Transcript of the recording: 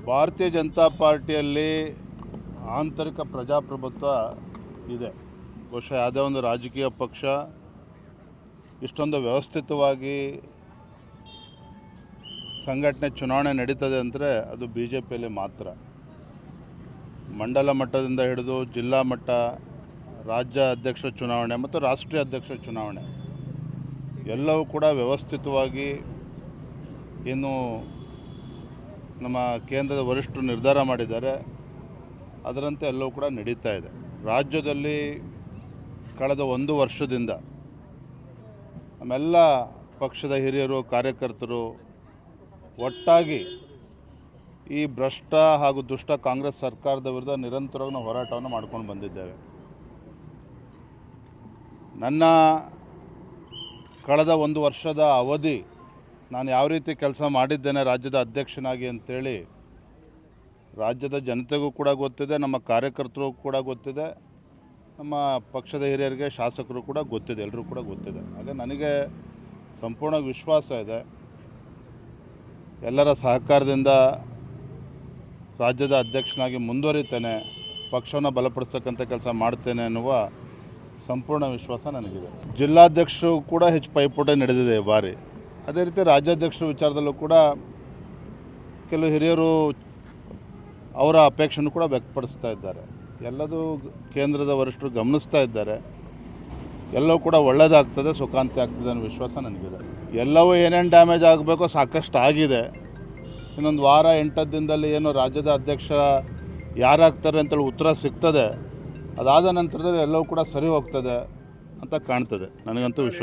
ಭಾರತೀಯ ಜನತಾ ಪಾರ್ಟಿಯಲ್ಲಿ ಆಂತರಿಕ ಪ್ರಜಾಪ್ರಭುತ್ವ ಇದೆ. ಬಹುಶಃ ಯಾವುದೇ ಒಂದು ರಾಜಕೀಯ ಪಕ್ಷ ಇಷ್ಟೊಂದು ವ್ಯವಸ್ಥಿತವಾಗಿ ಸಂಘಟನೆ ಚುನಾವಣೆ ನಡೀತದೆ ಅಂದರೆ ಅದು ಬಿ ಜೆ ಪಿಯಲ್ಲಿ ಮಾತ್ರ. ಮಂಡಲ ಮಟ್ಟದಿಂದ ಹಿಡಿದು ಜಿಲ್ಲಾ ಮಟ್ಟ, ರಾಜ್ಯ ಅಧ್ಯಕ್ಷ ಚುನಾವಣೆ ಮತ್ತು ರಾಷ್ಟ್ರೀಯ ಅಧ್ಯಕ್ಷ ಚುನಾವಣೆ ಎಲ್ಲವೂ ಕೂಡ ವ್ಯವಸ್ಥಿತವಾಗಿ ಏನು ನಮ್ಮ ಕೇಂದ್ರದ ವರಿಷ್ಠರು ನಿರ್ಧಾರ ಮಾಡಿದ್ದಾರೆ ಅದರಂತೆ ಎಲ್ಲವೂ ಕೂಡ ನಡೀತಾ ಇದೆ. ರಾಜ್ಯದಲ್ಲಿ ಕಳೆದ 1 ವರ್ಷದಿಂದ ನಮ್ಮೆಲ್ಲ ಪಕ್ಷದ ಹಿರಿಯರು, ಕಾರ್ಯಕರ್ತರು ಒಟ್ಟಾಗಿ ಈ ಭ್ರಷ್ಟ ಹಾಗೂ ದುಷ್ಟ ಕಾಂಗ್ರೆಸ್ ಸರ್ಕಾರದ ವಿರುದ್ಧ ನಿರಂತರವಾಗಿ ನಾವು ಹೋರಾಟವನ್ನು ಮಾಡ್ಕೊಂಡು ಬಂದಿದ್ದೇವೆ. ನನ್ನ ಕಳೆದ 1 ವರ್ಷದ ಅವಧಿ ನಾನು ಯಾವ ರೀತಿ ಕೆಲಸ ಮಾಡಿದ್ದೇನೆ ರಾಜ್ಯದ ಅಧ್ಯಕ್ಷನಾಗಿ ಅಂತೇಳಿ ರಾಜ್ಯದ ಜನತೆಗೂ ಕೂಡ ಗೊತ್ತಿದೆ, ನಮ್ಮ ಕಾರ್ಯಕರ್ತರಿಗೂ ಕೂಡ ಗೊತ್ತಿದೆ, ನಮ್ಮ ಪಕ್ಷದ ಹಿರಿಯರಿಗೆ, ಶಾಸಕರು ಕೂಡ ಗೊತ್ತಿದೆ, ಎಲ್ಲರೂ ಕೂಡ ಗೊತ್ತಿದೆ. ಹಾಗೆ ನನಗೆ ಸಂಪೂರ್ಣ ವಿಶ್ವಾಸ ಇದೆ, ಎಲ್ಲರ ಸಹಕಾರದಿಂದ ರಾಜ್ಯದ ಅಧ್ಯಕ್ಷನಾಗಿ ಮುಂದುವರಿತೇನೆ, ಪಕ್ಷವನ್ನು ಬಲಪಡಿಸ್ತಕ್ಕಂಥ ಕೆಲಸ ಮಾಡ್ತೇನೆ ಅನ್ನುವ ಸಂಪೂರ್ಣ ವಿಶ್ವಾಸ ನನಗಿದೆ. ಜಿಲ್ಲಾಧ್ಯಕ್ಷರು ಕೂಡ ಹೆಚ್ಚು ಪೈಪೋಟಿ ನಡೆದಿದೆ ಈ ಬಾರಿ. ಅದೇ ರೀತಿ ರಾಜ್ಯಾಧ್ಯಕ್ಷರ ವಿಚಾರದಲ್ಲೂ ಕೂಡ ಕೆಲವು ಹಿರಿಯರು ಅವರ ಅಪೇಕ್ಷೆಯನ್ನು ಕೂಡ ವ್ಯಕ್ತಪಡಿಸ್ತಾ ಇದ್ದಾರೆ. ಎಲ್ಲದೂ ಕೇಂದ್ರದ ವರಿಷ್ಠರು ಗಮನಿಸ್ತಾ ಇದ್ದಾರೆ. ಎಲ್ಲವೂ ಕೂಡ ಒಳ್ಳೆಯದಾಗ್ತದೆ, ಸುಖಾಂತಿ ಆಗ್ತದೆ ಅನ್ನೋ ವಿಶ್ವಾಸ ನನಗಿದೆ. ಎಲ್ಲವೂ ಏನೇನು ಡ್ಯಾಮೇಜ್ ಆಗಬೇಕೋ ಸಾಕಷ್ಟು ಆಗಿದೆ. ಇನ್ನೊಂದು ವಾರ 8 ದಿನದಲ್ಲಿ ಏನು ರಾಜ್ಯದ ಅಧ್ಯಕ್ಷ ಯಾರಾಗ್ತಾರೆ ಅಂತೇಳಿ ಉತ್ತರ ಸಿಗ್ತದೆ. ಅದಾದ ನಂತರದಲ್ಲಿ ಎಲ್ಲವೂ ಕೂಡ ಸರಿ ಹೋಗ್ತದೆ ಅಂತ ಕಾಣ್ತದೆ. ನನಗಂತೂ ವಿಶ್ವಾಸ.